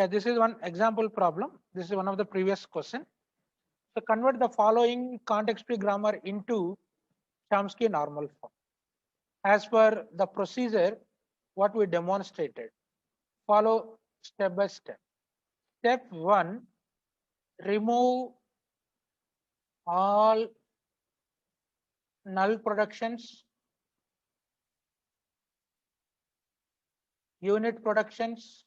Yeah, this is one example problem. This is one of the previous question. So convert the following context-free grammar into Chomsky normal form. As per the procedure, what we demonstrated, follow step by step. Step 1, remove all null productions, unit productions,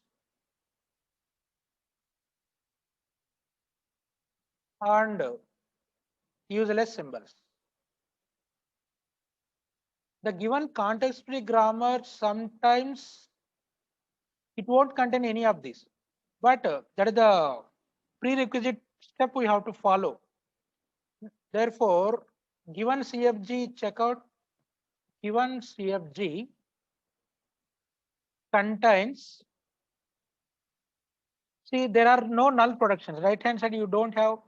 and useless symbols. The given context-free grammar, sometimes it won't contain any of these, but that is the prerequisite step we have to follow. Therefore, given CFG checkout, given CFG contains, see, there are no null productions. Right hand side, you don't have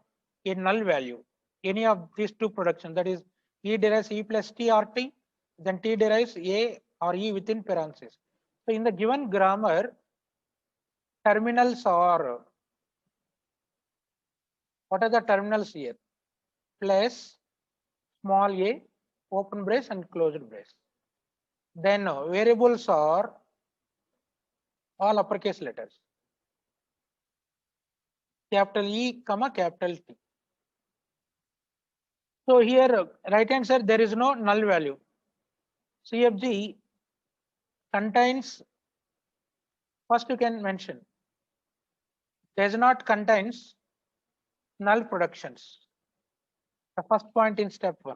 a null value, any of these two productions, that is E derives E plus T or T, then T derives A or E within parentheses. So in the given grammar, terminals are, what are the terminals here? Plus small a, open brace and closed brace. Then variables are all uppercase letters. Capital E, comma capital T. So here, right hand side, there is no null value. CFG contains, first you can mention, does not contains null productions. The first point in step 1.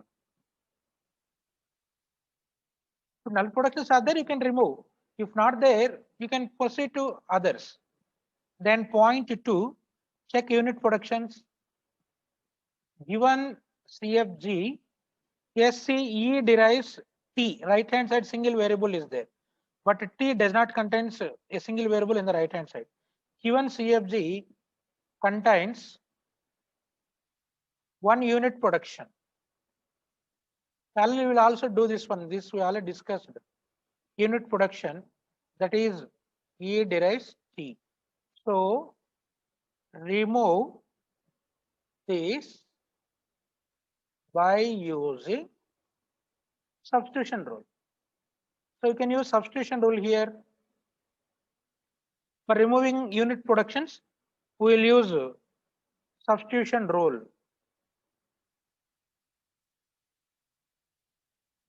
If null productions are there, you can remove. If not there, you can proceed to others. Then point 2, check unit productions. Given CFG, SCE derives T, right hand side single variable is there, but T does not contain a single variable in the right hand side. Given CFG contains one unit production. We will also do this one. This we already discussed. Unit production, that is E derives T. So remove this by using substitution rule. So you can use substitution rule here. For removing unit productions, we will use substitution rule.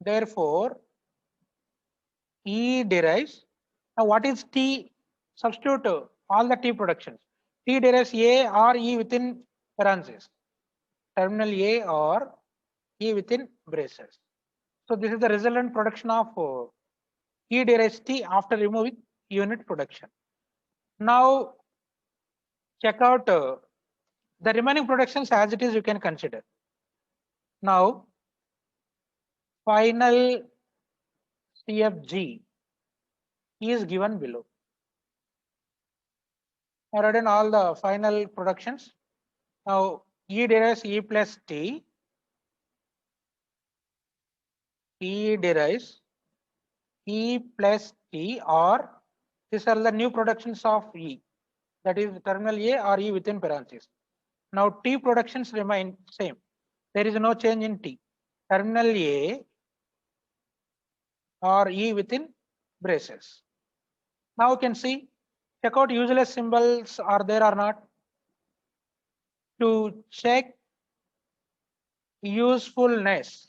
Therefore, E derives. Now, what is T? Substitute all the T productions. T derives A or E within parentheses. Terminal A or E within braces. So this is the resultant production of E derives T after removing unit production. Now check out the remaining productions as it is, you can consider. Now final CFG is given below. I written all the final productions. Now E derives E plus T. E derives E plus T, or these are the new productions of E, that is terminal A or E within parentheses. Now T productions remain same. There is no change in T. Terminal A or E within braces. Now you can see, check out useless symbols are there or not. To check usefulness,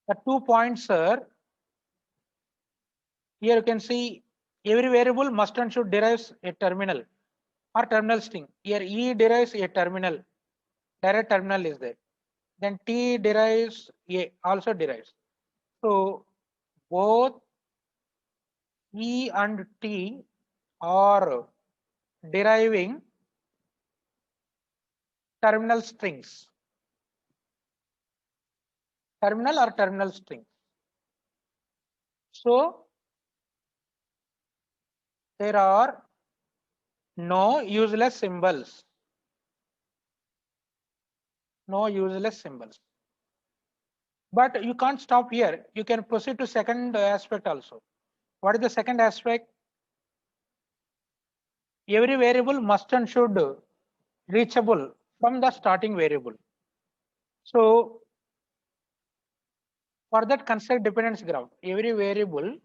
the 2 points are, here you can see every variable must and should derives a terminal or terminal string. Here E derives a terminal, direct terminal is there. Then T derives A, also derives. So both E and T are deriving terminal strings. Terminal or terminal string. So there are no useless symbols. No useless symbols. But you can't stop here. You can proceed to second aspect also. What is the second aspect? every variable must and should reachable from the starting variable. So for that, construct dependency graph. Every variable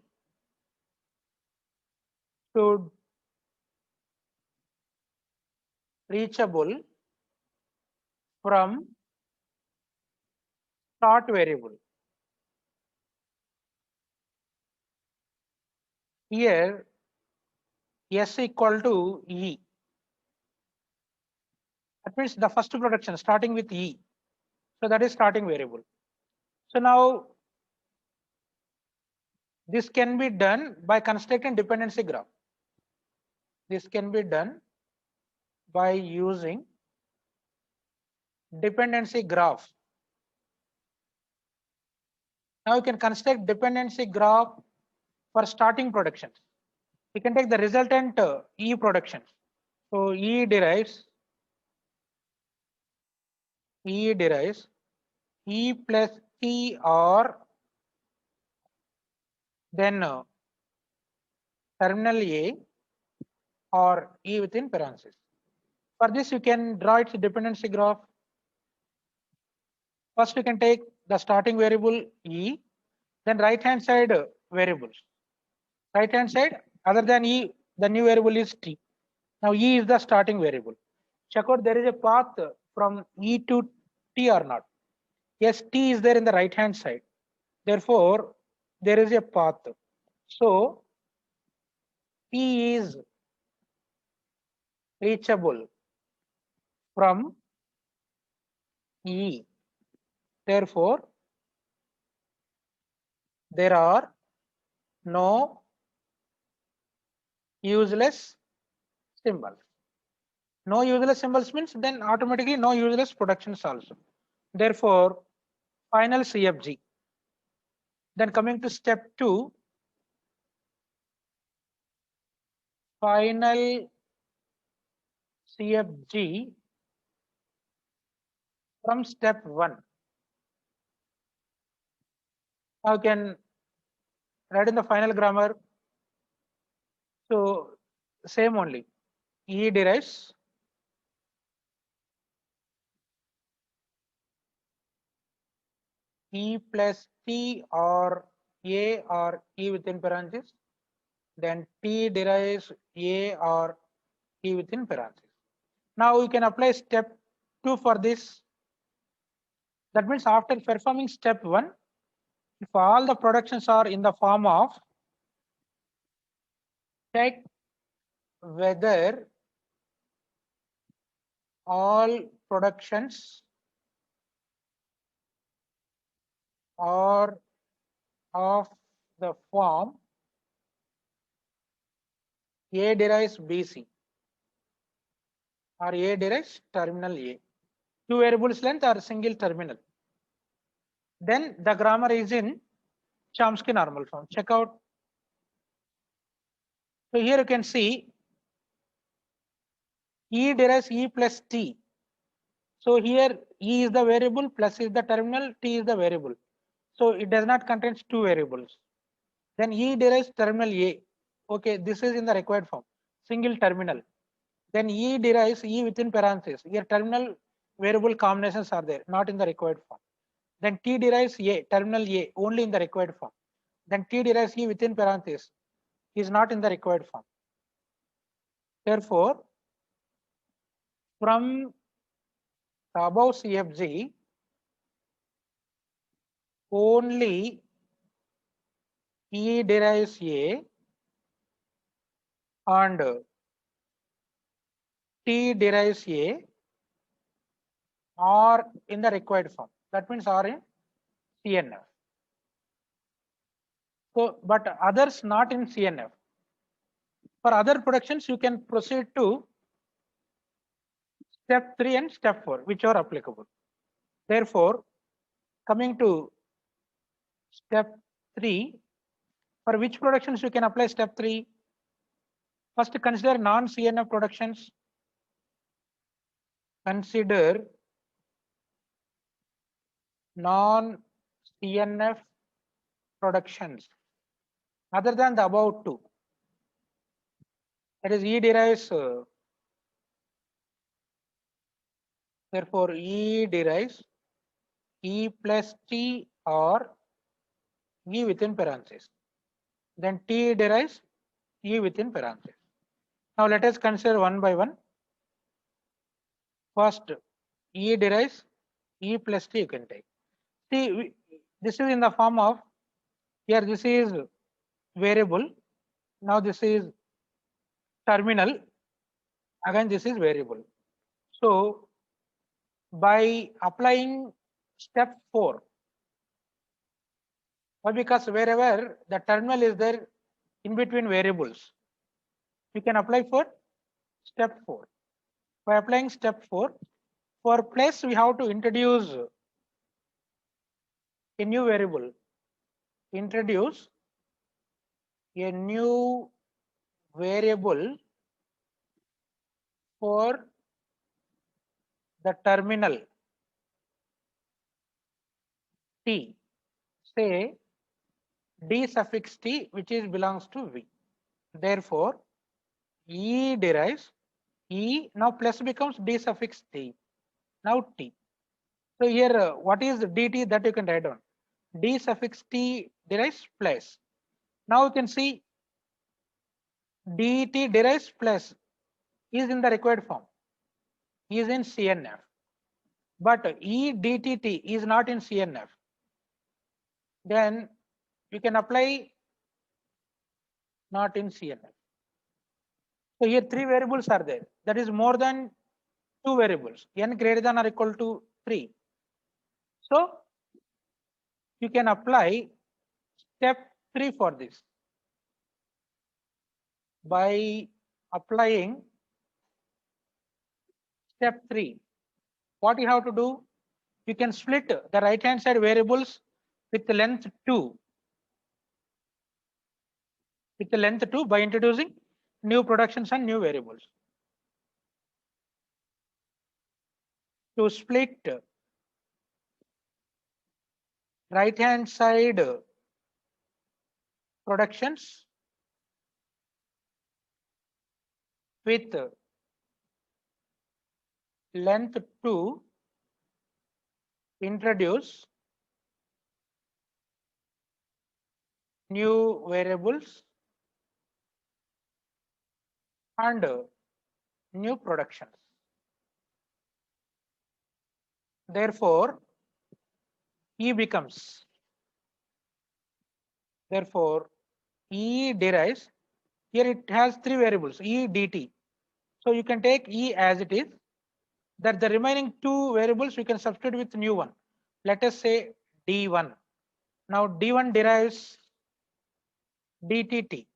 should reachable from start variable. Here S equal to E. That means the first production starting with E. So that is starting variable. So now this can be done by constructing dependency graph. This can be done by using dependency graph. Now you can construct dependency graph for starting productions. You can take the resultant E productions. So E derives E plus T or then terminal A or E within parentheses. For this, you can draw its dependency graph. First, you can take the starting variable E, then right hand side variables. Right hand side, other than E, the new variable is T. Now E is the starting variable. Check out there is a path from E to T or not. Yes, T is there in the right hand side. Therefore, there is a path. So T is reachable from E. Therefore, there are no useless symbols. No useless symbols means then automatically no useless productions also. Therefore, final CFG. Then coming to step 2, final CFG from step 1. Now you can write in the final grammar. So same only. E derives E plus T or A or E within parentheses. Then T derives A or E within parentheses. Now we can apply step 2 for this. That means after performing step 1, if all the productions are in the form of check whether all productions are of the form A derives BC or A derives terminal A. Two variables length or single terminal. Then the grammar is in Chomsky normal form. Check out. So here you can see E derives E plus T. So here E is the variable, plus is the terminal, T is the variable. So it does not contain two variables. Then E derives terminal A. Okay, this is in the required form, single terminal. Then E derives E within parentheses. Here terminal variable combinations are there, not in the required form. Then T derives A, terminal A, only in the required form. Then T derives E within parentheses, is not in the required form. Therefore, from the above CFG, only E derives A and T derives A are in the required form. That means are in CNF. So, but others not in CNF. For other productions, you can proceed to step 3 and step 4, which are applicable. Therefore, coming to step 3, for which productions you can apply step 3? First, consider non-CNF productions. Consider non-CNF productions other than the above two. That is E derives, therefore E derives E plus T or E within parentheses. Then T derives E within parentheses. Now let us consider one by one. First, E derives E plus T you can take. See, this is in the form of, here this is variable. Now this is terminal. Again this is variable. So by applying step 4, why? Because wherever the terminal is there in between variables, we can apply for step 4. By applying step 4, for place we have to introduce a new variable. Introduce a new variable for the terminal T. Say D suffix T, which is belongs to V. Therefore, E derives E, now plus becomes D suffix T. Now T. So here, what is dt, that you can write down? D suffix T derives plus. Now you can see dt derives plus is in the required form, is in CNF. But E dtt is not in CNF. Then you can apply not in CNF. So here 3 variables are there. That is more than 2 variables. N greater than or equal to 3. So you can apply step 3 for this. By applying step 3, what you have to do? You can split the right hand side variables with the length 2. With the length 2 by introducing new productions and new variables. To split right hand side productions with length 2, introduce new variables and new productions. Therefore, E becomes, therefore E derives, here it has 3 variables, E dt. So you can take E as it is, that the remaining 2 variables we can substitute with new one. Let us say d1. Now d1 derives dtt.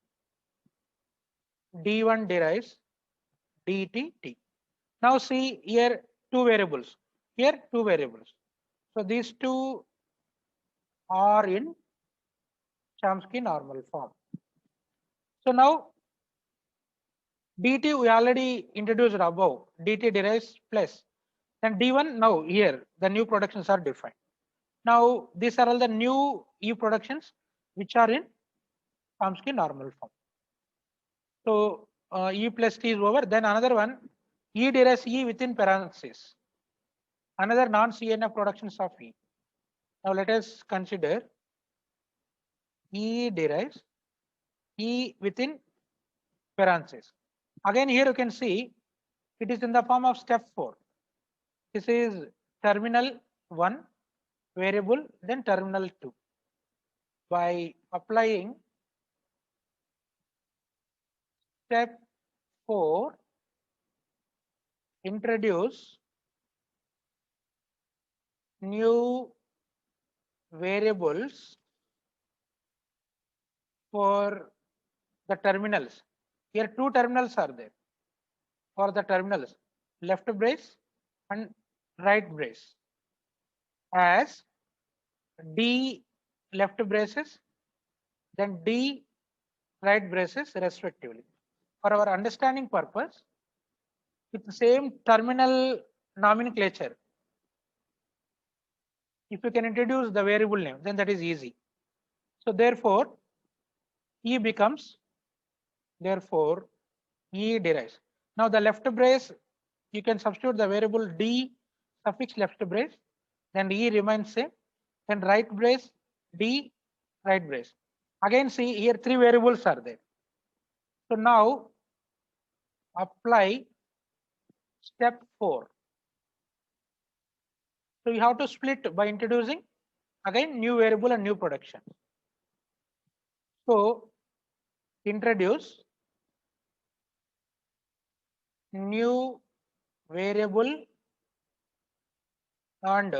d1 derives dtt. Now see here 2 variables. Here 2 variables. So these 2 are in Chomsky normal form. So now dt we already introduced above. dt derives plus. Then d1, now here the new productions are defined. Now these are all the new E productions which are in Chomsky normal form. So E plus T is over. Then another one, E derives E within parentheses. Another non-CNF productions of E. Now let us consider E derives E within parentheses. Again here you can see it is in the form of step 4. This is terminal 1 variable, then terminal 2. By applying step 4, introduce new variables for the terminals. Here 2 terminals are there for the terminals, left brace and right brace, as D left braces, then D right braces respectively. For our understanding purpose, with the same terminal nomenclature, if you can introduce the variable name, then that is easy. So therefore, E becomes, therefore E derives. Now the left brace, you can substitute the variable D suffix left brace, then E remains same, then right brace, D right brace. Again, see here three variables are there. So now apply step 4. So you have to split by introducing again new variable and new production. So introduce new variable and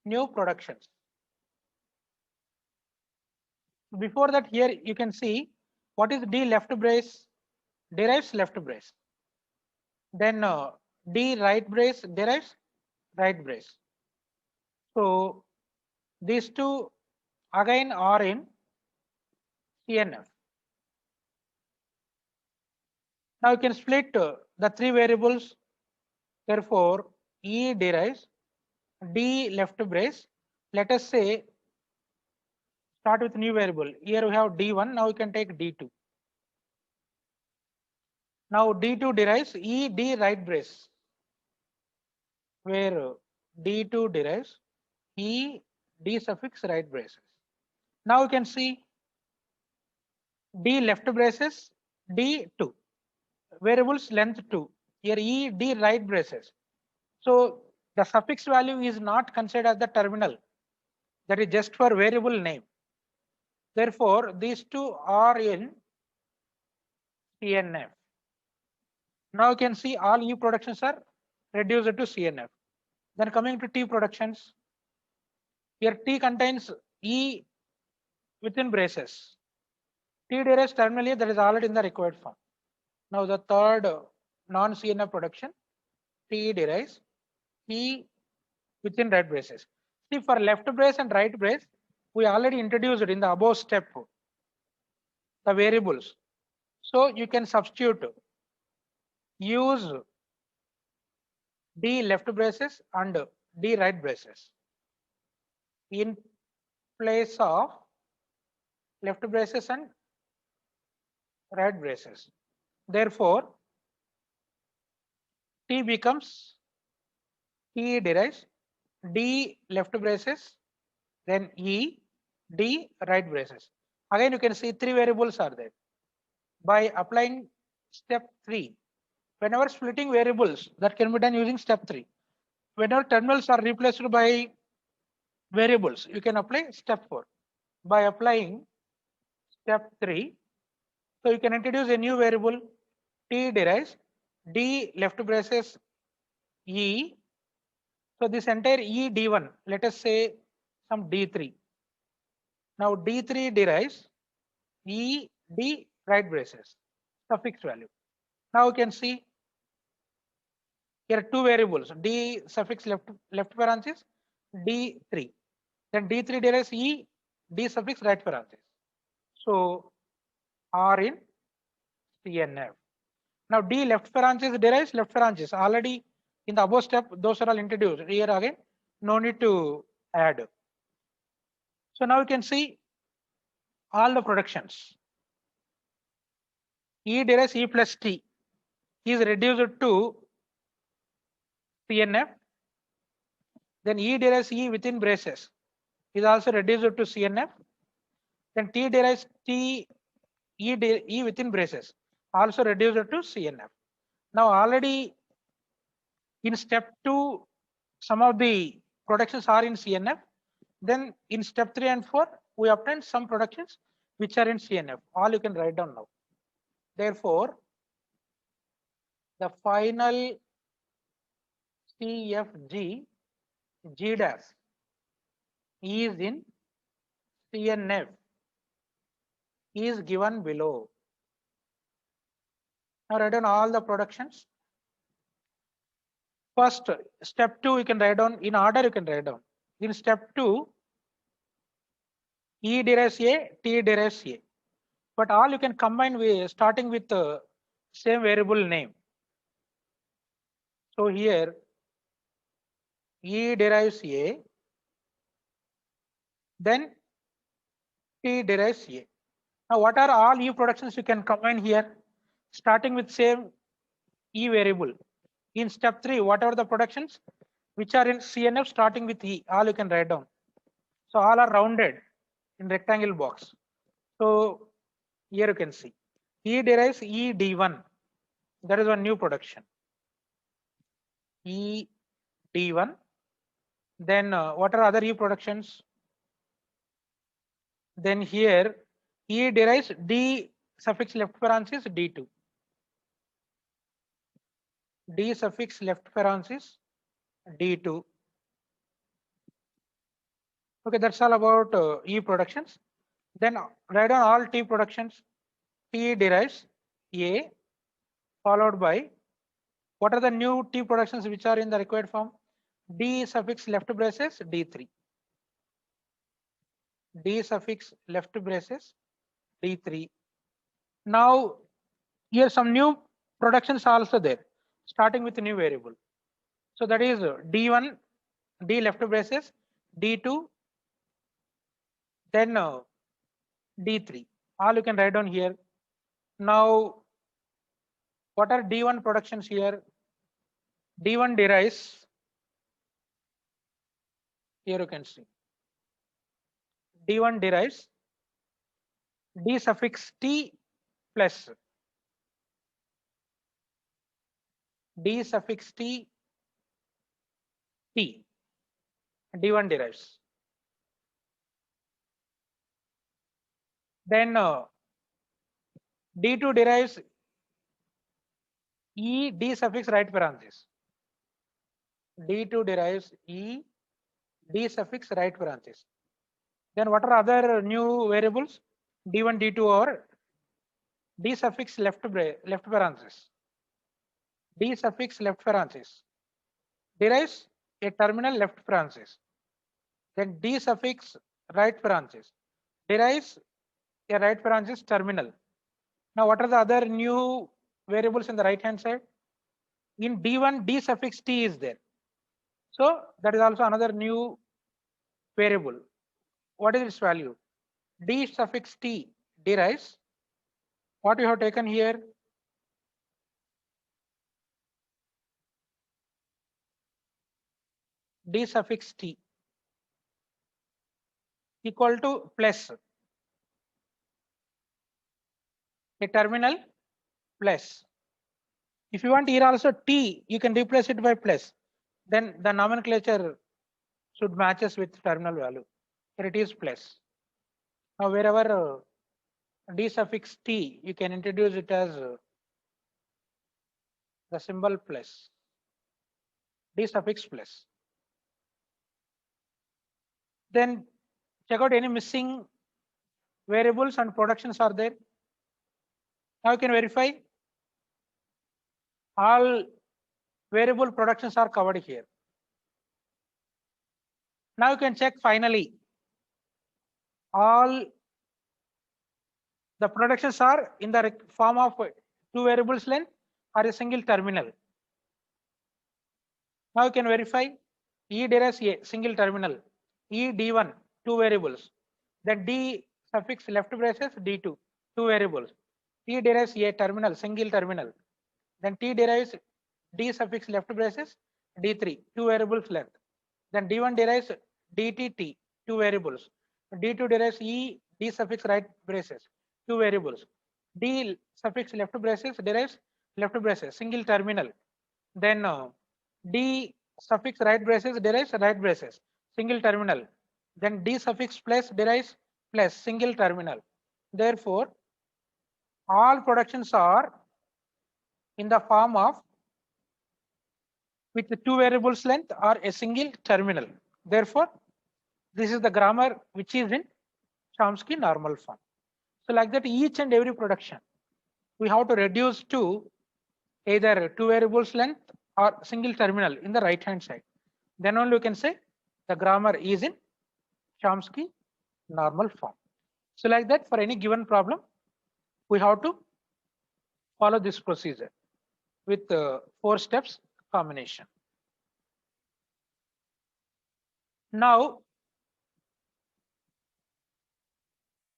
new productions. Before that, here you can see what is D left brace derives left brace. Then D right brace derives right brace. So these two again are in CNF. Now you can split the three variables. Therefore, E derives D left brace. Let us say start with new variable. Here we have D1. Now we can take D2. Now D2 derives E D right brace, where D2 derives E D suffix right braces. Now you can see D left braces D2 variables length 2. Here E D right braces. So the suffix value is not considered as the terminal. That is just for variable name. Therefore, these two are in CNF. Now you can see all E productions are reduced to CNF. Then coming to T productions, here T contains E within braces. T derives terminally, that is already in the required form. Now the third non-CNF production, T derives E within right braces. See, for left brace and right brace, we already introduced in the above step the variables. So you can substitute, use D left braces and D right braces in place of left braces and right braces. Therefore, T becomes T derives D left braces, then E D right braces. Again, you can see three variables are there. By applying step 3, whenever splitting variables, that can be done using step 3. Whenever terminals are replaced by variables, you can apply step 4. By applying step 3, so you can introduce a new variable T derives D left braces E. So this entire E D1, let us say some D3. Now D3 derives E D right braces, suffix value. Now you can see here are two variables, D suffix left parenthesis, D3. Then D3 derives E, D suffix right parenthesis. So R in CNF. Now D left parenthesis derives left parenthesis. Already in the above step, those are all introduced. Here again, no need to add. So now you can see all the productions. E derives E plus T is reduced to CNF. Then E derives E within braces is also reduced to CNF. Then T derives T E within braces also reduced to CNF. Now already in step 2, some of the productions are in CNF. Then in step 3 and 4, we obtained some productions which are in CNF. All you can write down now. Therefore, the final CFG G dash is in CNF is given below. Now write down all the productions. First, step 2 you can write down in order. You can write down. In step 2, E derives A, T derives A. But all you can combine with starting with the same variable name. So here E derives A, then T derives A. Now what are all E productions you can combine here? starting with same E variable. In step 3, whatever the productions which are in CNF starting with E, all you can write down. So all are rounded in rectangle box. So here you can see E derives ED1. That is one new production. ED1. Then what are other E productions? Then here E derives D suffix left parenthesis D2. D suffix left parenthesis D2. Okay, that's all about E productions. Then write down all T productions. T derives A followed by what are the new T productions which are in the required form? D suffix left braces D3. D suffix left braces D3. Now here some new productions are also there, starting with a new variable. So that is D1, D left braces, D2, then D3. All you can write down here. Now, what are D1 productions here? D1 derives, here you can see, D1 derives D suffix T plus D suffix T, T, D1 derives. Then D2 derives E, D suffix right parenthesis. D2 derives E, D suffix right parenthesis. Then what are other new variables? D1, D2 or D suffix left parenthesis. D suffix left parenthesis derives a terminal left parenthesis. Then D suffix right parenthesis derives a right parenthesis terminal. Now what are the other new variables in the right hand side? In D1, D suffix T is there. So that is also another new variable. What is its value? D suffix T derives what you have taken here, D suffix T equal to plus a terminal plus. If you want here also T, you can replace it by plus. Then the nomenclature should matches with terminal value. Here it is plus. Now wherever D suffix T, you can introduce it as the symbol plus. D suffix plus. Then check out any missing variables and productions are there. Now you can verify all variable productions are covered here. Now you can check finally all the productions are in the form of two variables length or a single terminal. Now you can verify E derives A single terminal, E D1 two variables, then D suffix left braces D2 two variables, T derives A terminal single terminal, then T derives D suffix left braces D3 two variables length, then D1 derives DTT two variables, D2 derives E D suffix right braces two variables, D suffix left braces derives left braces single terminal, then D suffix right braces derives right braces single terminal, then D suffix plus derives plus single terminal. Therefore all productions are in the form of with the two variables length or a single terminal. Therefore this is the grammar which is in Chomsky normal form. So like that each and every production we have to reduce to either two variables length or single terminal in the right hand side. Then only you can say the grammar is in Chomsky normal form. So like that for any given problem we have to follow this procedure with 4 steps combination. Now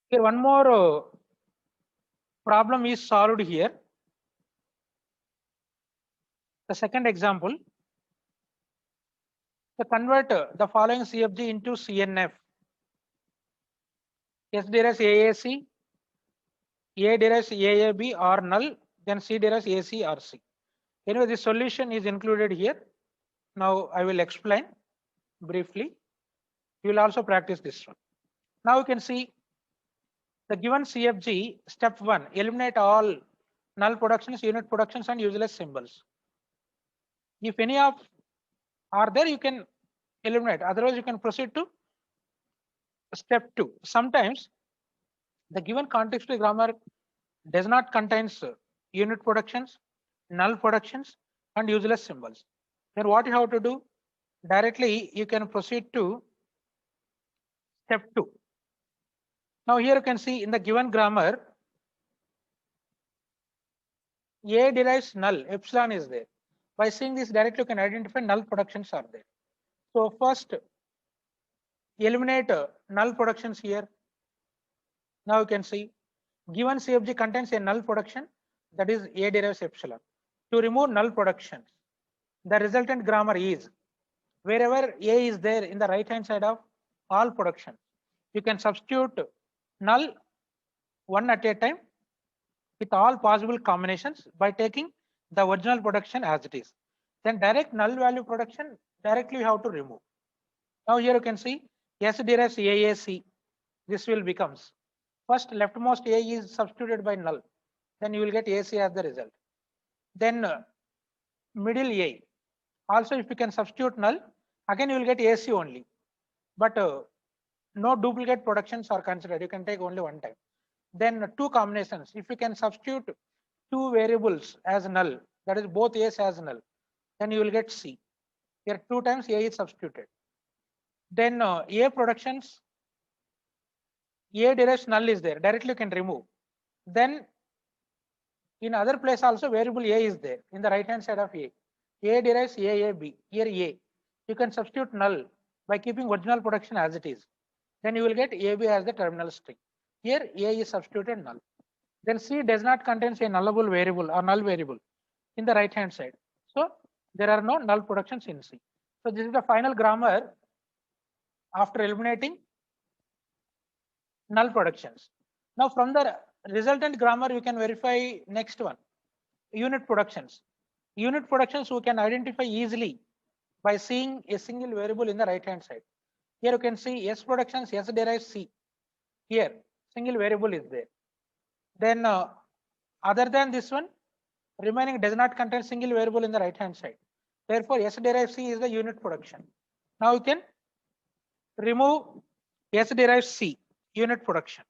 here one more problem is solved here. The second example, to convert the following CFG into CNF. S derives AAC, A derives AAB or null, then C derives AC or C. Anyway, the solution is included here. Now I will explain briefly. You will also practice this one. Now you can see the given CFG, step 1, eliminate all null productions, unit productions and useless symbols. If any of are there, you can eliminate. Otherwise, you can proceed to step 2. Sometimes the given contextual grammar does not contains unit productions, null productions and useless symbols. Then what you have to do? Directly you can proceed to step 2. Now here you can see in the given grammar, A derives null, epsilon is there. By seeing this directly, you can identify null productions are there. So first, eliminate null productions here. Now you can see, given CFG contains a null production, that is A derives epsilon. To remove null productions, the resultant grammar is, wherever A is there in the right hand side of all productions, you can substitute null one at a time with all possible combinations by taking the original production as it is. Then direct null value production, directly you have to remove. Now here you can see S derives AAC. This will becomes, first leftmost A is substituted by null. Then you will get AC as the result. Then middle A. Also if you can substitute null, again you will get AC only. But no duplicate productions are considered. You can take only one time. Then two combinations. If you can substitute two variables as null, that is both A's as null, then you will get C. Here 2 times A is substituted. Then A productions, A derives null is there. Directly you can remove. Then in other place also variable A is there in the right hand side of A. A derives AAB. Here A. You can substitute null by keeping original production as it is. Then you will get AB as the terminal string. Here A is substituted null. Then C does not contain a nullable variable or null variable in the right hand side. So there are no null productions in C. So this is the final grammar after eliminating null productions. Now from the resultant grammar you can verify next one, unit productions. Unit productions we can identify easily by seeing a single variable in the right hand side. Here you can see S productions, S derives C. Here single variable is there. Then other than this one, remaining does not contain single variable in the right hand side. Therefore S derives C is the unit production. Now you can remove S derives C, unit production.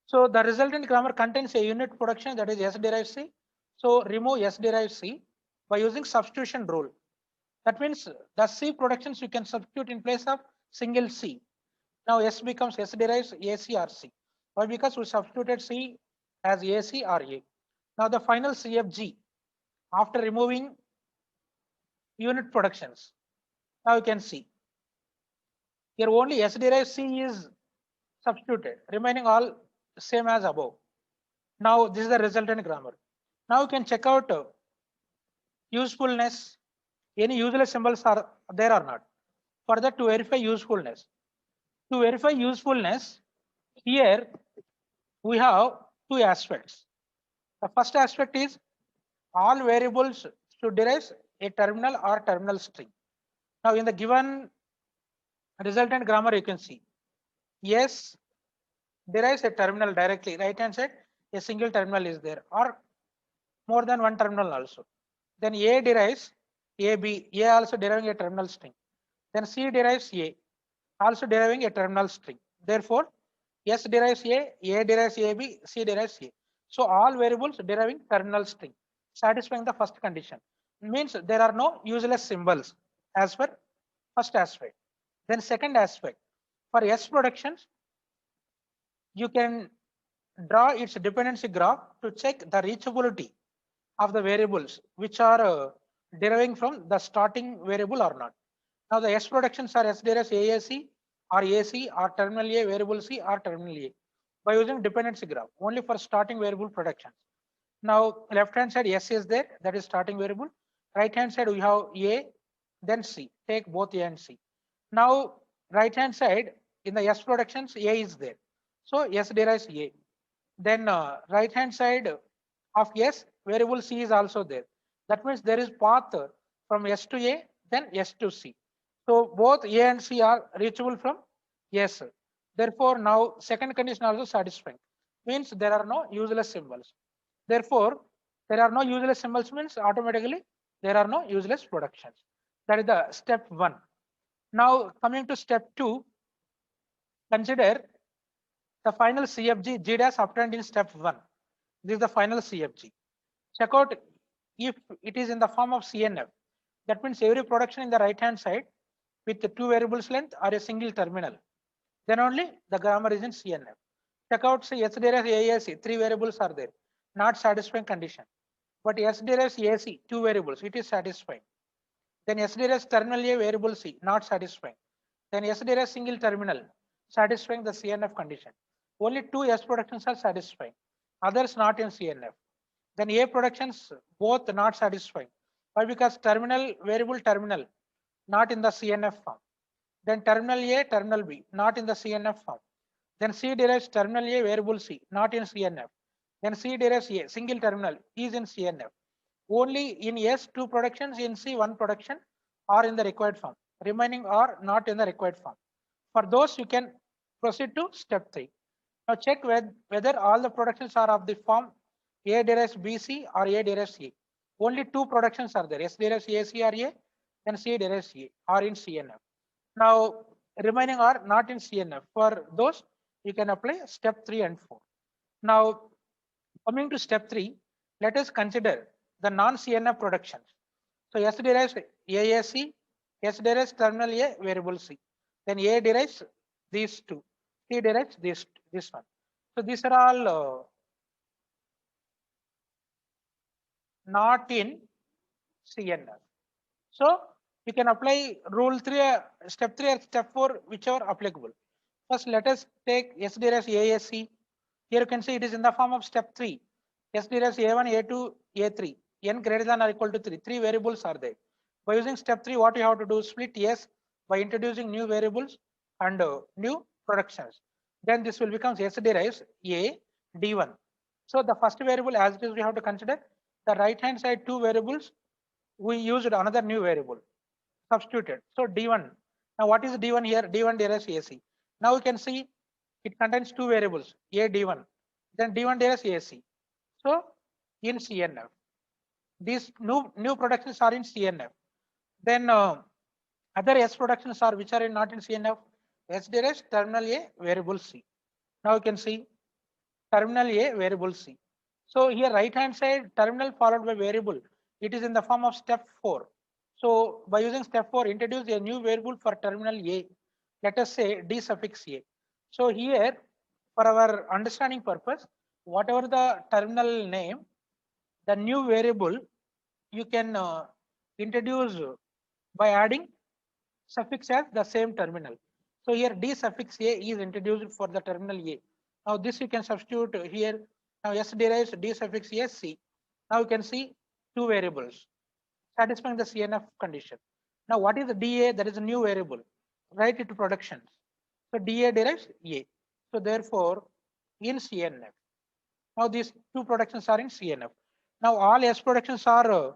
So the resultant grammar contains a unit production, that is S derives C. So remove S derives C by using substitution rule. That means the C productions you can substitute in place of single C. Now S becomes S derives AC or C. Why? Because we substituted C as AC or A. Now the final CFG after removing unit productions. Now you can see here only S derives C is substituted, remaining all same as above. Now this is the resultant grammar. Now you can check out usefulness. Any useless symbols are there or not. For that, to verify usefulness. To verify usefulness, here we have two aspects. The first aspect is all variables should derive a terminal or terminal string. Now in the given resultant grammar you can see yes derives a terminal directly, right hand side a single terminal is there or more than one terminal also. Then A derives AB, A also deriving a terminal string. Then C derives A, also deriving a terminal string. Therefore S derives A derives AB, C derives A. So all variables deriving terminal string, satisfying the first condition. Means there are no useless symbols as per first aspect. Then second aspect, for S productions, you can draw its dependency graph to check the reachability of the variables which are deriving from the starting variable or not. Now the S productions are S derives AAC or AC or terminal A variable C or terminal A by using dependency graph only for starting variable productions. Now left hand side S is there, that is starting variable. Right hand side we have A, then C. Take both A and C. Now right hand side in the S productions A is there. So S derives A. Then right hand side of S variable C is also there. That means there is path from S to A, then S to C. So both A and C are reachable from S. Therefore now second condition also satisfying. Means there are no useless symbols. Therefore there are no useless symbols means automatically there are no useless productions. That is the step 1. Now coming to step 2, consider the final CFG G dash obtained in step 1. This is the final CFG. Check out if it is in the form of CNF. That means every production in the right hand side with the 2 variables length or a single terminal. Then only the grammar is in CNF. Check out say S derives AAC, 3 variables are there, not satisfying condition. But S derives AC, 2 variables, it is satisfying. Then S derives terminal A variable C, not satisfying. Then S derives single terminal, satisfying the CNF condition. Only 2 S productions are satisfying, others not in CNF. Then A productions both not satisfying. Why? Because terminal variable terminal not in the CNF form. Then terminal A, terminal B not in the CNF form. Then C derives terminal A variable C not in CNF. Then C derives A single terminal is in CNF. Only in S 2 productions, in C 1 production are in the required form. Remaining are not in the required form. For those you can proceed to step 3. Now check whether all the productions are of the form A derives BC or A derives A. Only 2 productions are there. S derives AC or A, then C derives A or in CNF. Now remaining are not in CNF. For those you can apply step 3 and 4. Now coming to step 3, let us consider the non-CNF productions. So S derives AAC, S derives terminal A variable C. Then A derives these 2, C derives this one. So these are all not in CNF. So you can apply rule 3, step 3 or step 4, whichever applicable. First, let us take S derives AAC. Here you can see it is in the form of step 3. S derives A1, A2, A3. N greater than or equal to 3. 3 variables are there. By using step 3, what you have to do? Split S by introducing new variables and new productions. Then this will become S derives A D1. So the first variable as it is we have to consider the right hand side 2 variables. We used another new variable substituted. So D1. Now what is D1 here? D1 derives AC. Now you can see it contains 2 variables A D1. Then D1 derives AC. So in CNF, these new productions are in CNF. Then other S productions are which are not in CNF. S derives terminal A variable C. Now you can see terminal A variable C. So here right hand side terminal followed by variable. It is in the form of step 4. So by using step 4, introduce a new variable for terminal A. Let us say D suffix A. So here for our understanding purpose, whatever the terminal name, the new variable you can introduce by adding suffix as the same terminal. So here D suffix A is introduced for the terminal A. Now this you can substitute here. Now S derives D suffix A C. Now you can see 2 variables satisfying the CNF condition. Now what is the DA? That is a new variable. Write it to productions. So DA derives A. So therefore in CNF. Now these 2 productions are in CNF. Now all S productions are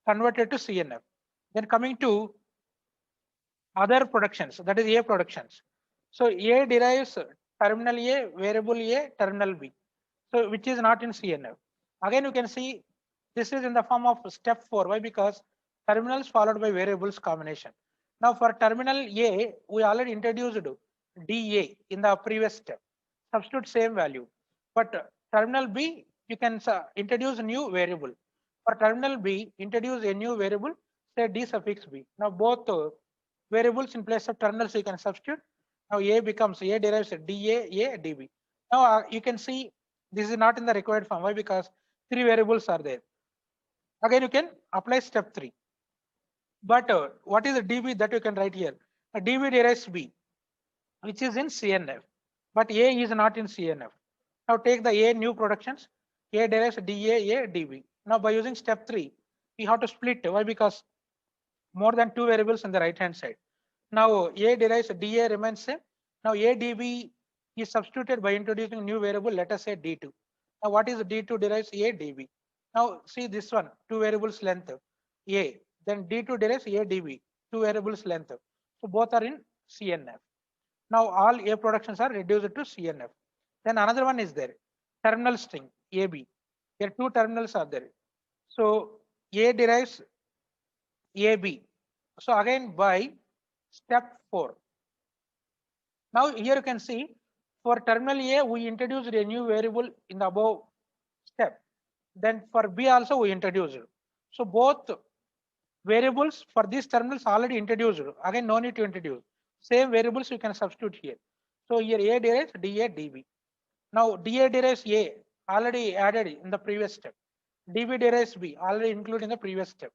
converted to CNF. Then coming to other productions, that is A productions. So A derives terminal A, variable A, terminal B. So which is not in CNF. Again, you can see this is in the form of step 4. Why? Because terminals followed by variables combination. Now for terminal A, we already introduced DA in the previous step. Substitute same value. But terminal B, you can introduce a new variable. For terminal B, introduce a new variable, say D suffix B. Now both variables in place of terminals you can substitute. Now A becomes A derives DA, A, DB. Now you can see this is not in the required form. Why? Because 3 variables are there. Again, you can apply step 3. But what is the DB that you can write here? A DB derives B, which is in CNF. But A is not in CNF. Now take the A new productions. A derives dA, A dB. Now by using step 3, we have to split. Why? Because more than two variables on the right hand side. Now A derives dA remains same. Now A dB is substituted by introducing new variable, let us say D2. Now what is D2 derives A dB. Now see this one, two variables length A, then D2 derives A dB, two variables length. So both are in CNF. Now all A productions are reduced to CNF. Then another one is there, terminal string AB. There two terminals are there. So A derives AB. So again by step 4. Now here you can see for terminal A we introduced a new variable in the above step. Then for B also we introduced. So both variables for these terminals already introduced. Again no need to introduce. Same variables you can substitute here. So here A derives dA dB. Now dA derives A already added in the previous step. dB derives B already included in the previous step.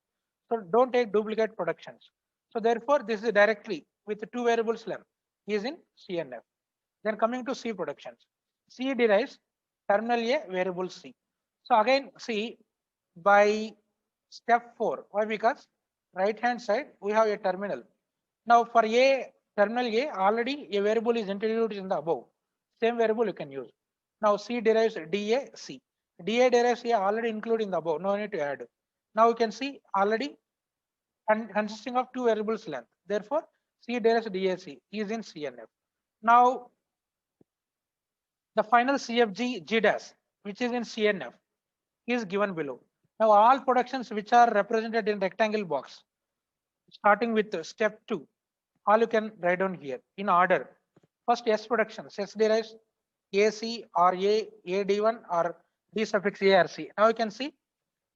So don't take duplicate productions. So therefore this is directly with two variables length is in CNF. Then coming to C productions. C derives terminal A variable C. So again C by step 4. Why? Because right hand side we have a terminal. Now for A terminal A already a variable is introduced in the above. Same variable you can use. Now C derives dA C. dA derives A already included in the above. No need to add. Now you can see already and consisting of two variables length. Therefore C derives DAC is in CNF. Now the final CFG GDAS which is in CNF is given below. Now all productions which are represented in rectangle box starting with step 2, all you can write down here in order. First S productions, S derives AC or AD1 or D suffix ARC. Now you can see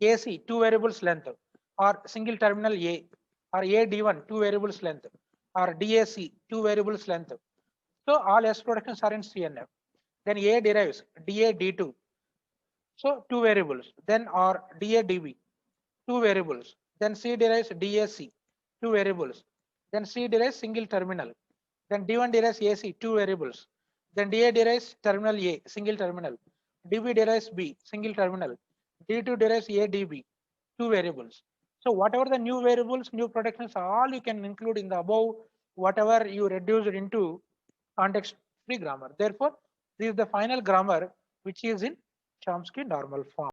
AC two variables length or single terminal A or AD1 two variables length or DAC two variables length. So all S productions are in CNF. Then A derives DA-D2. So two variables. Then or DA-DB, two variables. Then C derives DAC, two variables. Then C derives single terminal. Then D1 derives AC, two variables. Then DA derives terminal A, single terminal. DB derives B, single terminal. D2 derives ADB, two variables. So whatever the new variables, new productions, all you can include in the above, whatever you reduced into context-free grammar. Therefore, this is the final grammar which is in Chomsky normal form.